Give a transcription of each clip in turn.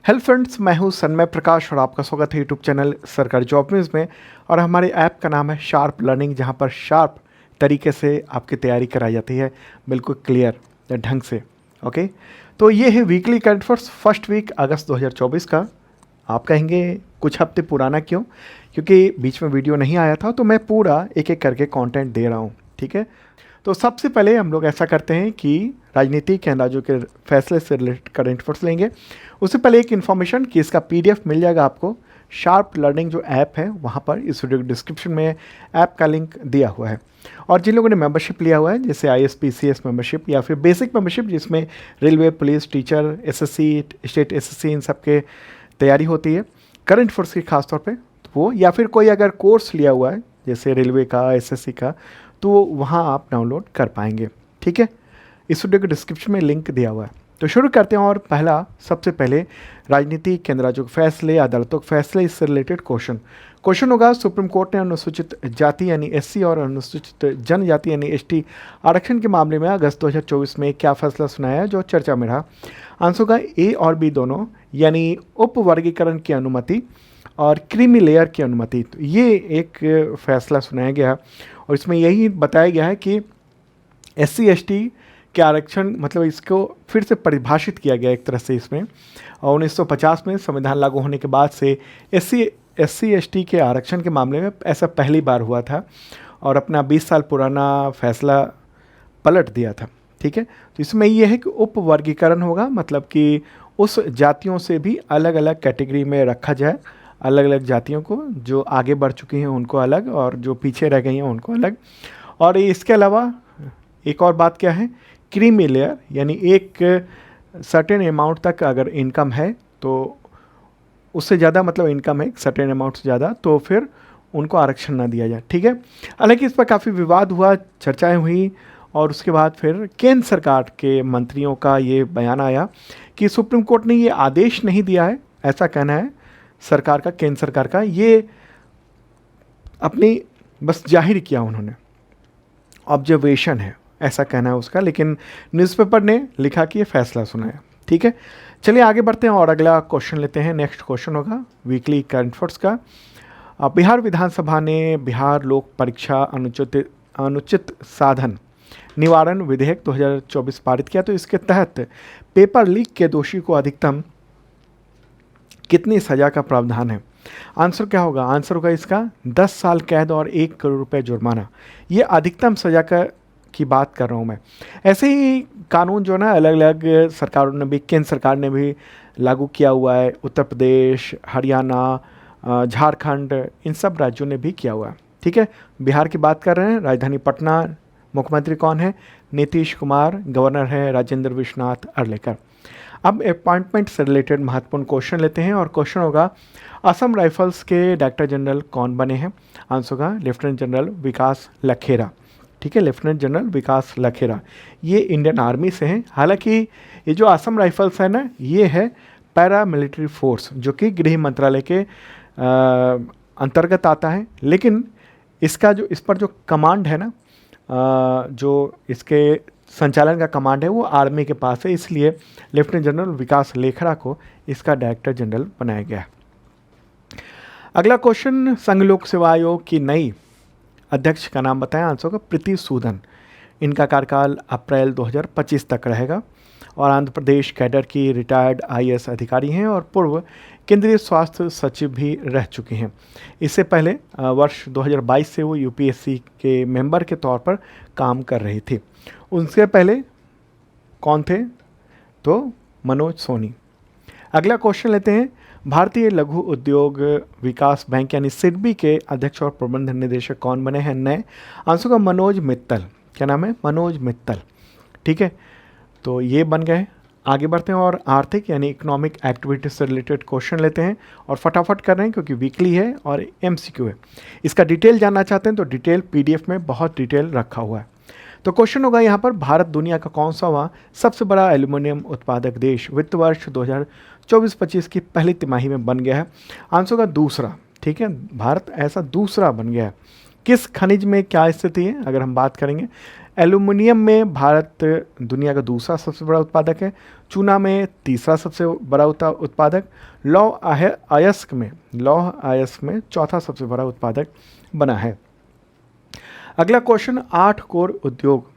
Hello friends, मैं हूं सन्मय प्रकाश और आपका स्वागत है यूट्यूब चैनल सरकारी जॉब न्यूज़ में। और हमारे ऐप का नाम है शार्प लर्निंग, जहां पर शार्प तरीके से आपकी तैयारी कराई जाती है, बिल्कुल क्लियर ढंग से। ओके, तो ये है weekly current affairs first week अगस्त 2024 का। आप कहेंगे कुछ हफ्ते पुराना क्यों? क्योंकि बीच में वीडियो नहीं आया था, तो मैं पूरा एक एक करके कंटेंट दे रहा हूँ। ठीक है, तो सबसे पहले हम लोग ऐसा करते हैं कि राजनीतिक या राज्यों के फैसले से रिलेटेड करंट अफेयर्स लेंगे। उससे पहले एक इन्फॉर्मेशन कि इसका पीडीएफ मिल जाएगा आपको शार्प लर्निंग जो ऐप है वहाँ पर। इस वीडियो के डिस्क्रिप्शन में ऐप का लिंक दिया हुआ है। और जिन लोगों ने मेंबरशिप लिया हुआ है, जैसे ISPCS मेंबरशिप या फिर बेसिक मेंबरशिप, जिसमें railway, police, teacher, SSC, state SSC, इन सब के तैयारी होती है करंट अफेयर्स की खासतौर पे, तो वो, या फिर कोई अगर कोर्स लिया हुआ है जैसे रेलवे का, SSC का, तो वहाँ आप डाउनलोड कर पाएंगे। ठीक है, इस वीडियो के डिस्क्रिप्शन में लिंक दिया हुआ है। तो शुरू करते हैं। और पहला, सबसे पहले राजनीति, केंद्र राज्यों के फैसले, अदालतों के फैसले, इससे रिलेटेड क्वेश्चन होगा। सुप्रीम कोर्ट ने अनुसूचित जाति यानी SC और अनुसूचित जनजाति यानी ST आरक्षण के मामले में अगस्त 2024 में क्या फैसला सुनाया जो चर्चा में रहा? आंसर होगा A और B दोनों, यानी उप वर्गीकरण की अनुमति और क्रीमी लेयर की अनुमति। तो ये एक फैसला सुनाया गया और इसमें यही बताया गया है कि SC ST के आरक्षण, मतलब इसको फिर से परिभाषित किया गया एक तरह से इसमें। और 1950 में संविधान लागू होने के बाद से SC ST के आरक्षण के मामले में ऐसा पहली बार हुआ था और अपना 20 साल पुराना फैसला पलट दिया था। ठीक है, तो इसमें यह है कि उप वर्गीकरण होगा, मतलब कि उस जातियों से भी अलग अलग कैटेगरी में रखा जाए। अलग अलग जातियों को, जो आगे बढ़ चुकी हैं उनको अलग, और जो पीछे रह गई हैं उनको अलग। और इसके अलावा एक और बात क्या है, क्रीमी लेयर, यानी एक सर्टेन अमाउंट तक अगर इनकम है, तो उससे ज़्यादा, मतलब इनकम है सर्टेन अमाउंट से ज़्यादा, तो फिर उनको आरक्षण ना दिया जाए। ठीक है, हालांकि इस पर काफ़ी विवाद हुआ, चर्चाएं हुई, और उसके बाद फिर केंद्र सरकार के मंत्रियों का ये बयान आया कि सुप्रीम कोर्ट ने ये आदेश नहीं दिया है, ऐसा कहना है सरकार का, केंद्र सरकार का। ये अपनी बस जाहिर किया उन्होंने, ऑब्जर्वेशन है, ऐसा कहना है उसका, लेकिन न्यूज़पेपर ने लिखा कि ये फैसला सुनाया। ठीक है, चलिए आगे बढ़ते हैं और अगला क्वेश्चन लेते हैं। नेक्स्ट क्वेश्चन होगा वीकली करंट अफेयर्स का। बिहार विधानसभा ने बिहार लोक परीक्षा अनुचित साधन निवारण विधेयक 2024 पारित किया। तो इसके तहत पेपर लीक के दोषी को अधिकतम कितनी सजा का प्रावधान है? आंसर क्या होगा? आंसर होगा इसका 10 साल कैद और 1 करोड़ रुपए जुर्माना। ये अधिकतम सजा की बात कर रहा हूँ मैं। ऐसे ही कानून जो है ना, अलग अलग सरकारों ने भी, केंद्र सरकार ने भी लागू किया हुआ है। उत्तर प्रदेश, हरियाणा, झारखंड, इन सब राज्यों ने भी किया हुआ है। ठीक है, बिहार की बात कर रहे हैं, राजधानी पटना, मुख्यमंत्री कौन है? नीतीश कुमार, गवर्नर है राजेंद्र विश्वनाथ अर्लेकर। अब अपॉइंटमेंट से रिलेटेड महत्वपूर्ण क्वेश्चन लेते हैं और क्वेश्चन होगा, असम राइफल्स के डायरेक्टर जनरल कौन बने हैं? आंसर होगा लेफ्टिनेंट जनरल विकास लखेरा। ठीक है, लेफ्टिनेंट जनरल विकास लखेरा, ये इंडियन आर्मी से हैं। हालांकि ये जो असम राइफल्स है ना, ये है पैरा मिलिट्री फोर्स, जो कि गृह मंत्रालय के अंतर्गत आता है। लेकिन इसका जो, इस पर जो कमांड है ना, जो इसके संचालन का कमांड है, वो आर्मी के पास है, इसलिए लेफ्टिनेंट जनरल विकास लखेरा को इसका डायरेक्टर जनरल बनाया गया है। अगला क्वेश्चन, संघ लोक सेवा आयोग की नई अध्यक्ष का नाम बताएं। आंसर होगा प्रीति सूदन। इनका कार्यकाल अप्रैल 2025 तक रहेगा और आंध्र प्रदेश कैडर की रिटायर्ड IAS अधिकारी हैं और पूर्व केंद्रीय स्वास्थ्य सचिव भी रह चुकी हैं। इससे पहले वर्ष 2022 से वो UPSC के मेंबर के तौर पर काम कर रही थी। उनसे पहले कौन थे? तो मनोज सोनी। अगला क्वेश्चन लेते हैं, भारतीय लघु उद्योग विकास बैंक यानी SIDBI के अध्यक्ष और प्रबंध निदेशक कौन बने हैं नए? आंसर का मनोज मित्तल। क्या नाम है? मनोज मित्तल। ठीक है, तो ये बन गए। आगे बढ़ते हैं और आर्थिक यानी इकोनॉमिक एक्टिविटीज से रिलेटेड क्वेश्चन लेते हैं और फटाफट कर रहे हैं क्योंकि वीकली है और MCQ है। इसका डिटेल जानना चाहते हैं तो डिटेल PDF में बहुत डिटेल रखा हुआ है। तो क्वेश्चन होगा यहाँ पर, भारत दुनिया का कौन सा हुआ सबसे बड़ा एल्यूमिनियम उत्पादक देश वित्त वर्ष 2024-25 की पहली तिमाही में बन गया है? आंसर का दूसरा। ठीक है, भारत ऐसा दूसरा बन गया है। किस खनिज में क्या स्थिति है अगर हम बात करेंगे? एल्युमिनियम में भारत दुनिया का दूसरा सबसे बड़ा उत्पादक है। चूना में तीसरा सबसे बड़ा उत्पादक। लौह अयस्क में चौथा सबसे बड़ा उत्पादक बना है। अगला क्वेश्चन, 8 कोर उद्योग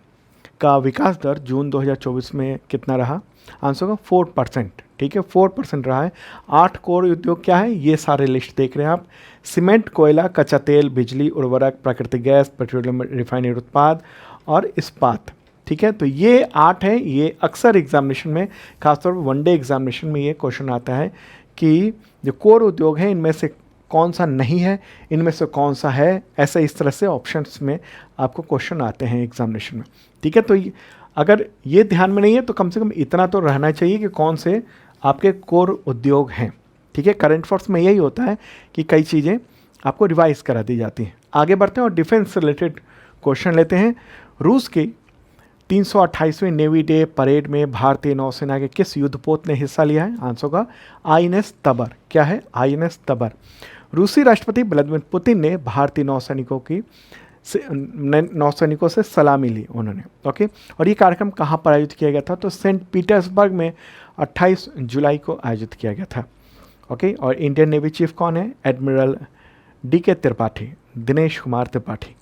का विकास दर जून 2024 में कितना रहा? आंसर होगा 4%। ठीक है, 4% रहा है। 8 कोर उद्योग क्या है, ये सारे लिस्ट देख रहे हैं आप। सीमेंट, कोयला, कच्चा तेल, बिजली, उर्वरक, प्राकृतिक गैस, पेट्रोलियम रिफाइनरी उत्पाद और इस्पात। ठीक है, तो ये 8 है। ये अक्सर एग्जामिनेशन में, खासतौर पर वनडे एग्जामिनेशन में ये क्वेश्चन आता है कि जो कोर उद्योग है इनमें से कौन सा नहीं है, इनमें से कौन सा है। ऐसे इस तरह से ऑप्शंस में आपको क्वेश्चन आते हैं एग्जामिनेशन में। ठीक है, तो अगर ये ध्यान में नहीं है तो कम से कम इतना तो रहना चाहिए कि कौन से आपके कोर उद्योग हैं। ठीक है, करंट अफेयर्स में यही होता है कि कई चीज़ें आपको रिवाइज करा दी जाती हैं। आगे बढ़ते हैं और डिफेंस से रिलेटेड क्वेश्चन लेते हैं। रूस की 328वें नेवी डे परेड में भारतीय नौसेना के किस युद्धपोत ने हिस्सा लिया है? आंसर होगा INS तबर। क्या है? INS तबर। रूसी राष्ट्रपति व्लादिमीर पुतिन ने भारतीय नौसैनिकों से सलामी ली उन्होंने। ओके, और ये कार्यक्रम कहाँ पर आयोजित किया गया था? तो सेंट पीटर्सबर्ग में 28 जुलाई को आयोजित किया गया था। ओके, और इंडियन नेवी चीफ कौन है? Admiral DK Tripathi, Dinesh Kumar Tripathi.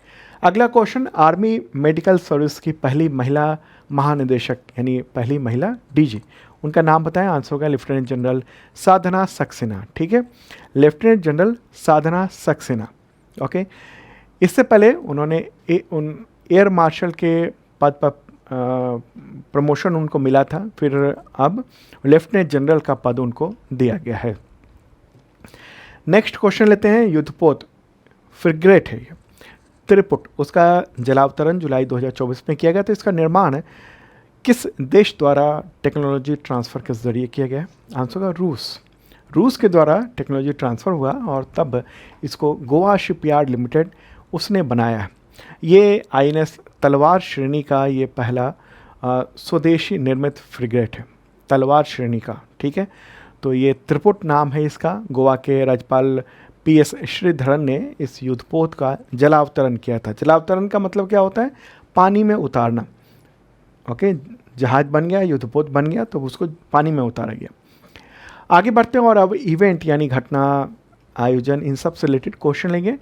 अगला क्वेश्चन, आर्मी मेडिकल सर्विस की पहली महिला महानिदेशक यानी पहली महिला DG, उनका नाम बताएं। आंसर होगा लेफ्टिनेंट जनरल साधना सक्सेना। ठीक है, लेफ्टिनेंट जनरल साधना सक्सेना। ओके, इससे पहले उन्होंने एयर मार्शल के पद पर प्रमोशन उनको मिला था, फिर अब लेफ्टिनेंट जनरल का पद उनको दिया गया है। नेक्स्ट क्वेश्चन लेते हैं, युद्धपोत फ्रिगेट है ये त्रिपुट, उसका जलावतरण जुलाई 2024 में किया गया। तो इसका निर्माण किस देश द्वारा टेक्नोलॉजी ट्रांसफ़र के जरिए किया गया? आंसर होगा रूस के द्वारा टेक्नोलॉजी ट्रांसफ़र हुआ और तब इसको गोवा शिपयार्ड लिमिटेड उसने बनाया है। ये INS तलवार श्रेणी का ये पहला स्वदेशी निर्मित फ्रिगेट है, तलवार श्रेणी का। ठीक है, तो ये त्रिपुट नाम है इसका। गोवा के राज्यपाल PS श्रीधरन ने इस युद्धपोत का जलावतरण किया था। जलावतरण का मतलब क्या होता है? पानी में उतारना। ओके, जहाज बन गया, युद्धपोत बन गया तो उसको पानी में उतारा गया। आगे बढ़ते हैं और अब इवेंट यानी घटना, आयोजन, इन सब से रिलेटेड क्वेश्चन लेंगे।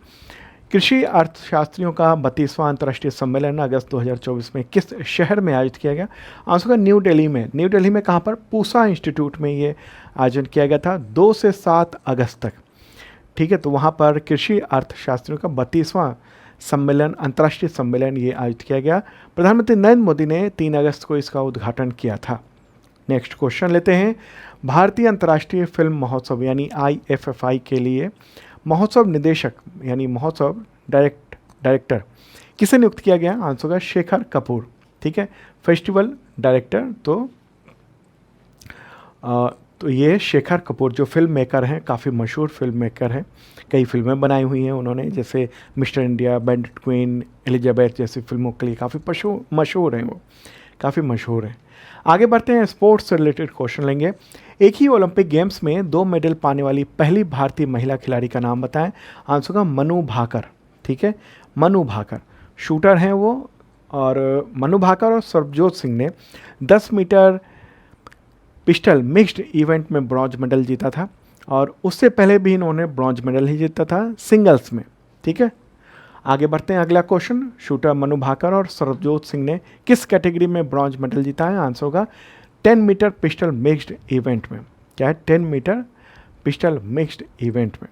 कृषि अर्थशास्त्रियों का 32वां अंतर्राष्ट्रीय सम्मेलन अगस्त 2024 में किस शहर में आयोजित किया गया? आंसर होगा न्यू दिल्ली में। न्यू दिल्ली में कहाँ पर? पूसा इंस्टीट्यूट में ये आयोजन किया गया था 2 से 7 अगस्त तक। ठीक है, तो वहाँ पर कृषि अर्थशास्त्रियों का 32वां सम्मेलन, अंतर्राष्ट्रीय सम्मेलन ये आयोजित किया गया। प्रधानमंत्री नरेंद्र मोदी ने 3 अगस्त को इसका उद्घाटन किया था। नेक्स्ट क्वेश्चन लेते हैं, भारतीय अंतर्राष्ट्रीय फिल्म महोत्सव यानी IFFI के लिए महोत्सव निदेशक यानी महोत्सव डायरेक्टर किसे नियुक्त किया गया? आंसर होगा शेखर कपूर। ठीक है, फेस्टिवल डायरेक्टर तो ये शेखर कपूर जो फिल्म मेकर हैं, काफ़ी मशहूर फिल्म मेकर हैं, कई फिल्में बनाई हुई हैं उन्होंने, जैसे mister India, bandit queen, Elizabeth जैसी फिल्मों के लिए काफ़ी मशहूर हैं, वो काफ़ी मशहूर हैं। आगे बढ़ते हैं, स्पोर्ट्स से रिलेटेड क्वेश्चन लेंगे। एक ही ओलंपिक गेम्स में 2 मेडल पाने वाली पहली भारतीय महिला खिलाड़ी का नाम बताएं। आंसर होगा मनु भाकर। ठीक है, मनु भाकर शूटर हैं वो, और मनु भाकर और सरबजोत सिंह ने 10 मीटर पिस्टल मिक्स्ड इवेंट में ब्रॉन्ज मेडल जीता था, और उससे पहले भी इन्होंने ब्रॉन्ज मेडल ही जीता था सिंगल्स में। ठीक है, आगे बढ़ते हैं, अगला क्वेश्चन, शूटर मनु भाकर और सरबजोत सिंह ने किस कैटेगरी में ब्रॉन्ज मेडल जीता है? आंसर होगा 10 मीटर पिस्टल मिक्स्ड इवेंट में। क्या है? 10 मीटर पिस्टल मिक्स्ड इवेंट में।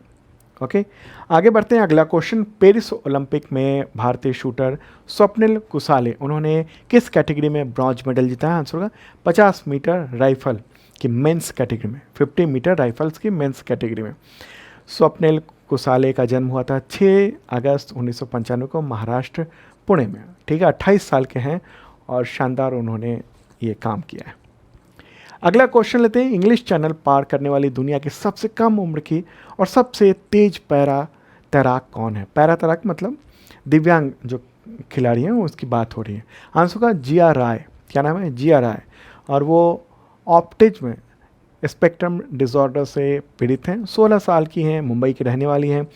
ओके, आगे बढ़ते हैं, अगला क्वेश्चन, पेरिस ओलंपिक में भारतीय शूटर स्वप्निल कुसाले उन्होंने किस कैटेगरी में ब्रॉन्ज मेडल जीता है? आंसर होगा 50 मीटर राइफल की मेंस कैटेगरी में, 50 मीटर राइफल्स की मेंस कैटेगरी में। स्वप्निल कुसाले का जन्म हुआ था 6 अगस्त 1995 को महाराष्ट्र पुणे में। ठीक है, 28 साल के हैं और शानदार उन्होंने ये काम किया है। अगला क्वेश्चन लेते हैं, इंग्लिश चैनल पार करने वाली दुनिया की सबसे कम उम्र की और सबसे तेज पैरा तैराक कौन है? पैरा तैराक मतलब दिव्यांग जो खिलाड़ी हैं उसकी बात हो रही है। आंसर का जिया राय। क्या नाम है? जिया राय, और वो ऑप्टिज्म स्पेक्ट्रम डिसऑर्डर से पीड़ित हैं, 16 साल की हैं, मुंबई की रहने वाली हैं,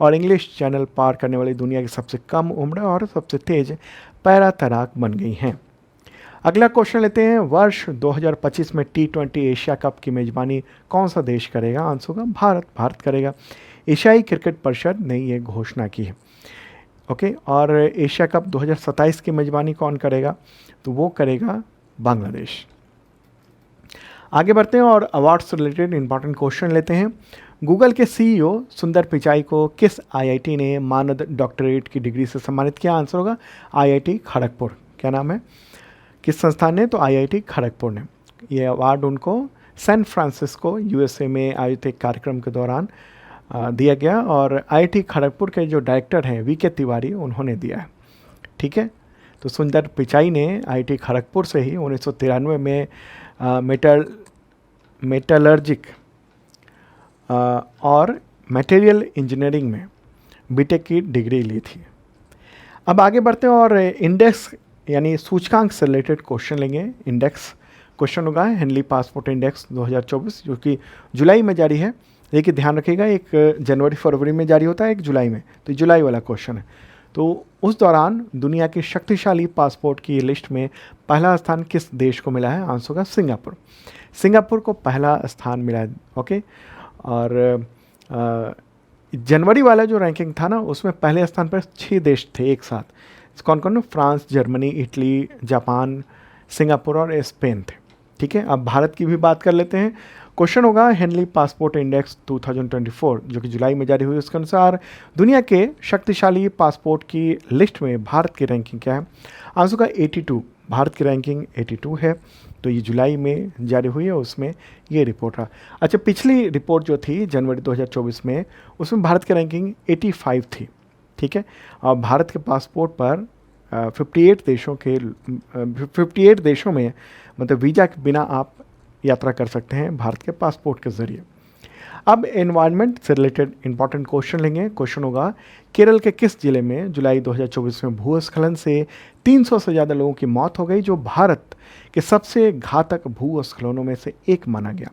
और इंग्लिश चैनल पार करने वाली दुनिया की सबसे कम उम्र और सबसे तेज पैरा तैराक बन गई हैं। अगला क्वेश्चन लेते हैं, वर्ष 2025 में T20 एशिया कप की मेजबानी कौन सा देश करेगा? आंसर होगा भारत करेगा। एशियाई क्रिकेट परिषद ने ये घोषणा की है। ओके, और एशिया कप 2027 की मेजबानी कौन करेगा? तो वो करेगा बांग्लादेश। आगे बढ़ते हैं और अवार्ड से रिलेटेड इंपॉर्टेंट क्वेश्चन लेते हैं। गूगल के सीईओ सुंदर पिचाई को किस आईआईटी ने मानद डॉक्टरेट की डिग्री से सम्मानित किया? आंसर होगा आईआईटी खड़गपुर। क्या नाम है, किस संस्थान ने? तो आईआईटी खड़गपुर ने। ये अवार्ड उनको सैन फ्रांसिस्को यूएसए में आयोजित एक कार्यक्रम के दौरान दिया गया और आईआईटी खड़गपुर के जो डायरेक्टर हैं वीके तिवारी, उन्होंने दिया है। ठीक है, तो सुंदर पिचाई ने आईआईटी खड़गपुर से ही 1993 में मेटलर्जिक और मटेरियल इंजीनियरिंग में बीटेक की डिग्री ली थी। अब आगे बढ़ते हैं और इंडेक्स यानी सूचकांक से रिलेटेड क्वेश्चन लेंगे। इंडेक्स क्वेश्चन होगा हेनली पासपोर्ट इंडेक्स 2024, जो कि जुलाई में जारी है। लेकिन ध्यान रखिएगा, एक जनवरी फरवरी में जारी होता है, एक जुलाई में, तो जुलाई वाला क्वेश्चन है। तो उस दौरान दुनिया की शक्तिशाली पासपोर्ट की लिस्ट में पहला स्थान किस देश को मिला है? आंसर होगा सिंगापुर। सिंगापुर को पहला स्थान मिला है। ओके, और जनवरी वाला जो रैंकिंग था ना, उसमें पहले स्थान पर 6 देश थे एक साथ। कौन कौन? France, Germany, Italy, Japan, Singapore और स्पेन थे। ठीक है, अब भारत की भी बात कर लेते हैं। क्वेश्चन होगा हेनली पासपोर्ट इंडेक्स 2024, जो कि जुलाई में जारी हुई, उसके अनुसार दुनिया के शक्तिशाली पासपोर्ट की लिस्ट में भारत की रैंकिंग क्या है? आंसर का 82। भारत की रैंकिंग 82 है। तो ये जुलाई में जारी हुई है, उसमें ये रिपोर्ट रहा। अच्छा, पिछली रिपोर्ट जो थी जनवरी 2024 में, उसमें भारत की रैंकिंग 85 थी। ठीक है, और भारत के पासपोर्ट पर 58 देशों में मतलब वीज़ा के बिना आप यात्रा कर सकते हैं भारत के पासपोर्ट के ज़रिए। अब एनवायरनमेंट से रिलेटेड इंपॉर्टेंट क्वेश्चन लेंगे। क्वेश्चन होगा केरल के किस जिले में जुलाई 2024 में भूस्खलन से 300 से ज़्यादा लोगों की मौत हो गई, जो भारत के सबसे घातक भूस्खलनों में से एक माना गया?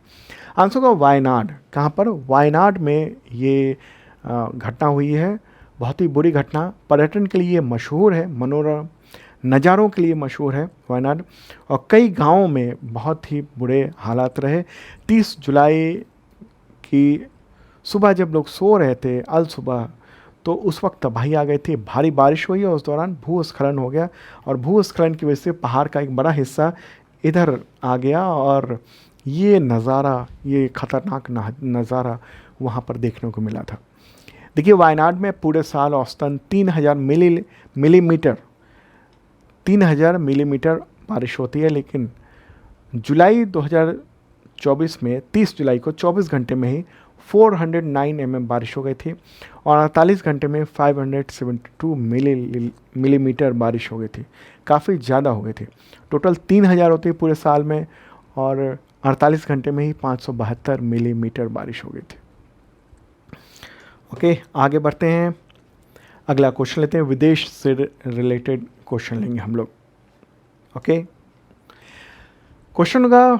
आंसर होगा वायनाड। कहाँ पर? वायनाड में ये घटना हुई है। बहुत ही बुरी घटना, पर्यटन के लिए मशहूर है, मनोरम नज़ारों के लिए मशहूर है वायनाड, और कई गांवों में बहुत ही बुरे हालात रहे। 30 जुलाई की सुबह जब लोग सो रहे थे अल सुबह, तो उस वक्त तबाही आ गई थी। भारी बारिश हुई और उस दौरान भूस्खलन हो गया, और भूस्खलन की वजह से पहाड़ का एक बड़ा हिस्सा इधर आ गया, और ये नज़ारा, ये ख़तरनाक नज़ारा वहाँ पर देखने को मिला था। देखिए, वायनाड में पूरे साल औसतन 3000 मिलीमीटर बारिश होती है, लेकिन जुलाई 2024 में 30 जुलाई को 24 घंटे में ही 409 mm बारिश हो गई थी, और 48 घंटे में 572 मिलीमीटर बारिश हो गई थी। काफ़ी ज़्यादा हो गई थी। टोटल 3000 होती है पूरे साल में, और 48 घंटे में ही 572 मिलीमीटर बारिश हो गई थी। ओके, आगे बढ़ते हैं। अगला क्वेश्चन लेते हैं, विदेश से रिलेटेड क्वेश्चन लेंगे हम लोग। ओके, क्वेश्चन होगा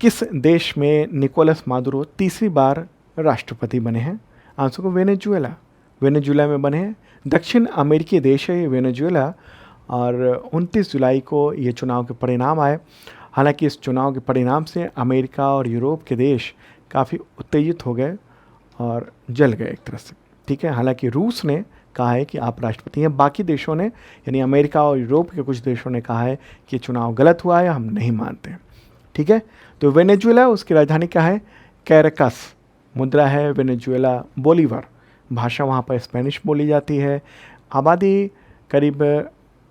किस देश में निकोलस मादुरो तीसरी बार राष्ट्रपति बने हैं? आंसर को वेनेजुएला में बने हैं। दक्षिण अमेरिकी देश है ये वेनेजुएला, और 29 जुलाई को ये चुनाव के परिणाम आए। हालांकि इस चुनाव के परिणाम से अमेरिका और यूरोप के देश काफ़ी उत्तेजित हो गए और जल गए एक तरह से। ठीक है, हालांकि रूस ने कहा है कि आप राष्ट्रपति हैं, बाकी देशों ने यानी अमेरिका और यूरोप के कुछ देशों ने कहा है कि चुनाव गलत हुआ है, हम नहीं मानते हैं। ठीक है, तो वेनेजुएला, उसकी राजधानी क्या है? कैरकस। मुद्रा है वेनेजुएला बोलीवर। भाषा वहाँ पर स्पेनिश बोली जाती है। आबादी करीब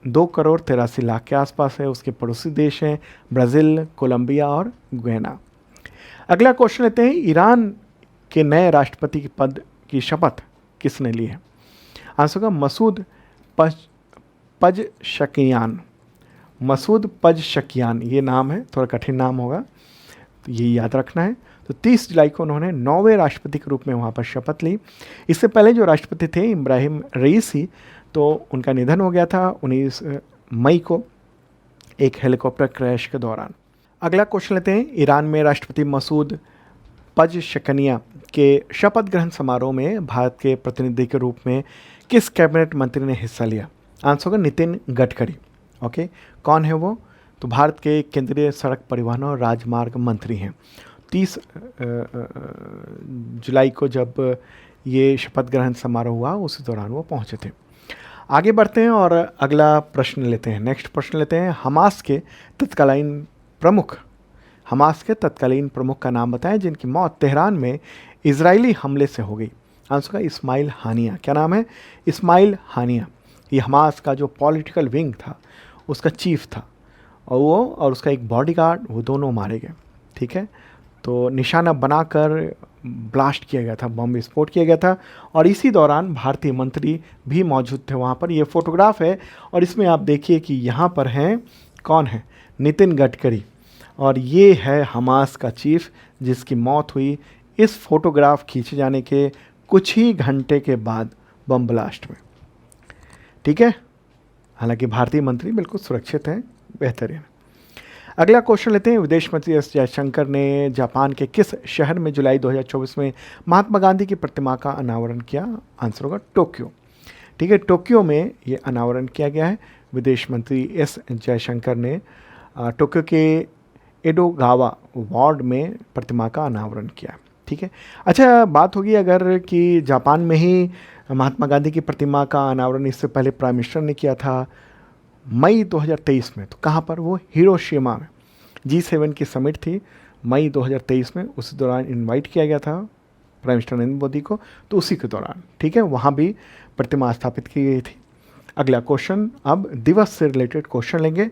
2,83,00,000 के आसपास है। उसके पड़ोसी देश हैं ब्राज़ील, कोलंबिया और गुयाना। अगला क्वेश्चन लेते हैं, ईरान के नए राष्ट्रपति के पद की शपथ किसने ली है? आंसर का मसूद पज़ेश्कियान ये नाम है, थोड़ा कठिन नाम होगा, तो ये याद रखना है। तो 30 जुलाई को उन्होंने 9वें राष्ट्रपति के रूप में वहाँ पर शपथ ली। इससे पहले जो राष्ट्रपति थे इब्राहिम रईसी, तो उनका निधन हो गया था 19 मई को एक हेलीकॉप्टर क्रैश के दौरान। अगला क्वेश्चन लेते हैं, ईरान में राष्ट्रपति मसूद पज़ेश्कियान के शपथ ग्रहण समारोह में भारत के प्रतिनिधि के रूप में किस कैबिनेट मंत्री ने हिस्सा लिया? आंसर होगा नितिन गडकरी। ओके, कौन है वो? तो भारत के केंद्रीय सड़क परिवहन और राजमार्ग मंत्री हैं। 30 जुलाई को जब ये शपथ ग्रहण समारोह हुआ उसी दौरान वो पहुंचे थे। आगे बढ़ते हैं और अगला प्रश्न लेते हैं। नेक्स्ट प्रश्न लेते हैं, हमास के तत्कालीन प्रमुख का नाम बताएं जिनकी मौत तेहरान में इजरायली हमले से हो गई। आंसर का इस्माइल हानिया। क्या नाम है? इस्माइल हानिया। ये हमास का जो पॉलिटिकल विंग था उसका चीफ था, और वो और उसका एक बॉडीगार्ड, वो दोनों मारे गए। ठीक है, तो निशाना बनाकर ब्लास्ट किया गया था, बम विस्फोट किया गया था, और इसी दौरान भारतीय मंत्री भी मौजूद थे वहाँ पर। ये फोटोग्राफ है और इसमें आप देखिए कि यहाँ पर हैं, कौन है? नितिन गडकरी, और ये है हमास का चीफ जिसकी मौत हुई इस फोटोग्राफ खींचे जाने के कुछ ही घंटे के बाद बम ब्लास्ट में। ठीक है, हालांकि भारतीय मंत्री बिल्कुल सुरक्षित हैं, बेहतरीन। अगला क्वेश्चन लेते हैं, विदेश मंत्री एस जयशंकर ने जापान के किस शहर में जुलाई 2024 में महात्मा गांधी की प्रतिमा का अनावरण किया? आंसर होगा टोक्यो। ठीक है, टोक्यो में ये अनावरण किया गया है। विदेश मंत्री एस जयशंकर ने टोक्यो के एडोगावा वार्ड में प्रतिमा का अनावरण किया। ठीक है, अच्छा बात होगी अगर कि जापान में ही महात्मा गांधी की प्रतिमा का अनावरण इससे पहले प्राइम मिनिस्टर ने किया था मई 2023 में, तो कहाँ पर? वो हिरोशिमा में। G7 की समिट थी मई 2023 में, उस दौरान इनवाइट किया गया था प्राइम मिनिस्टर नरेंद्र मोदी को, तो उसी के दौरान, ठीक है, वहाँ भी प्रतिमा स्थापित की गई थी। अगला क्वेश्चन, अब दिवस से रिलेटेड क्वेश्चन लेंगे।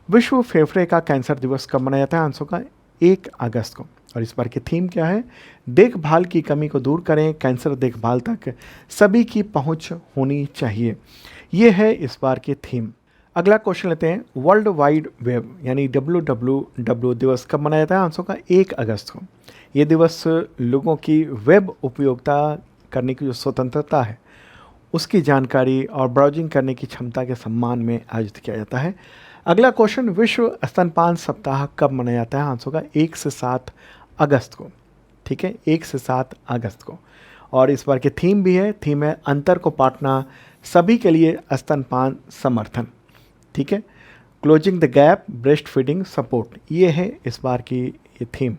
विश्व फेफड़े का कैंसर दिवस कब मनाया जाता है? आंसर का 1 अगस्त को। और इस बार की थीम क्या है? देखभाल की कमी को दूर करें, कैंसर देखभाल तक सभी की पहुंच होनी चाहिए। ये है इस बार की थीम। अगला क्वेश्चन लेते हैं, वर्ल्ड वाइड वेब यानी WWW दिवस कब मनाया जाता है? आंसर का 1 अगस्त को। ये दिवस लोगों की वेब उपयोगिता करने की जो स्वतंत्रता है उसकी जानकारी और ब्राउजिंग करने की क्षमता के सम्मान में आयोजित किया जाता है। अगला क्वेश्चन, विश्व स्तनपान सप्ताह कब मनाया जाता है? आंसर का 1 से 7 अगस्त को। ठीक है, 1 से 7 अगस्त को। और इस बार की थीम भी है, थीम है अंतर को पाटना, सभी के लिए स्तनपान समर्थन। ठीक है, closing the gap, breast feeding support, ये है इस बार की ये थीम।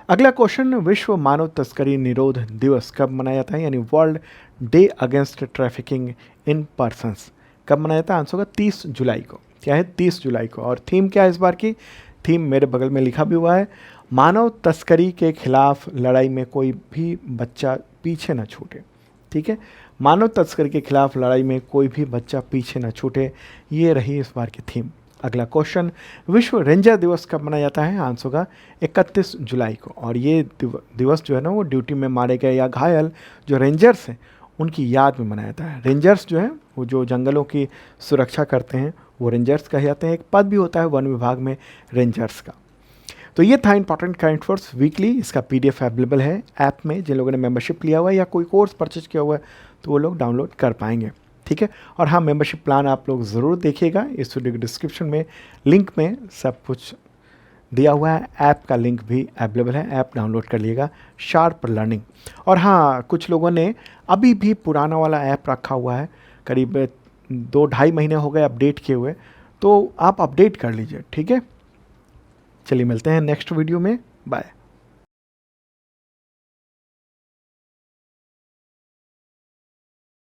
अगला क्वेश्चन, विश्व मानव तस्करी निरोध दिवस कब मनाया जाता है? यानी world day against trafficking in persons कब मनाया जाता है? आंसर होगा 30 जुलाई को। क्या है? 30 जुलाई को। और थीम क्या है इस बार की? थीम मेरे बगल में लिखा भी हुआ है, मानव तस्करी के खिलाफ लड़ाई में कोई भी बच्चा पीछे न छूटे। ठीक है, मानव तस्करी के खिलाफ लड़ाई में कोई भी बच्चा पीछे न छूटे, ये रही इस बार की थीम। अगला क्वेश्चन, विश्व रेंजर दिवस कब मनाया जाता है? आंसर होगा 31 जुलाई को। और ये दिवस जो है ना वो ड्यूटी में मारे गए या घायल जो रेंजर्स हैं उनकी याद में मनाया जाता है। रेंजर्स जो हैं वो जो जंगलों की सुरक्षा करते हैं वो रेंजर्स कहे जाते हैं। एक पद भी होता है वन विभाग में रेंजर्स का। तो ये था इंपॉर्टेंट करंट अफेयर्स वीकली। इसका PDF अवेलेबल है ऐप में। जिन लोगों ने मेंबरशिप लिया हुआ है या कोई कोर्स परचेज किया हुआ है तो वो लोग डाउनलोड कर पाएंगे। ठीक है, और हाँ, मेंबरशिप प्लान आप लोग ज़रूर देखिएगा। इस वीडियो के डिस्क्रिप्शन में लिंक में सब कुछ दिया हुआ है। ऐप का लिंक भी अवेलेबल है, ऐप डाउनलोड कर लीजिएगा, शार्प लर्निंग। और हाँ, कुछ लोगों ने अभी भी पुराना वाला ऐप रखा हुआ है, करीब 2-2.5 महीने हो गए अपडेट किए हुए, तो आप अपडेट कर लीजिए। ठीक है, चलिए मिलते हैं नेक्स्ट वीडियो में, बाय।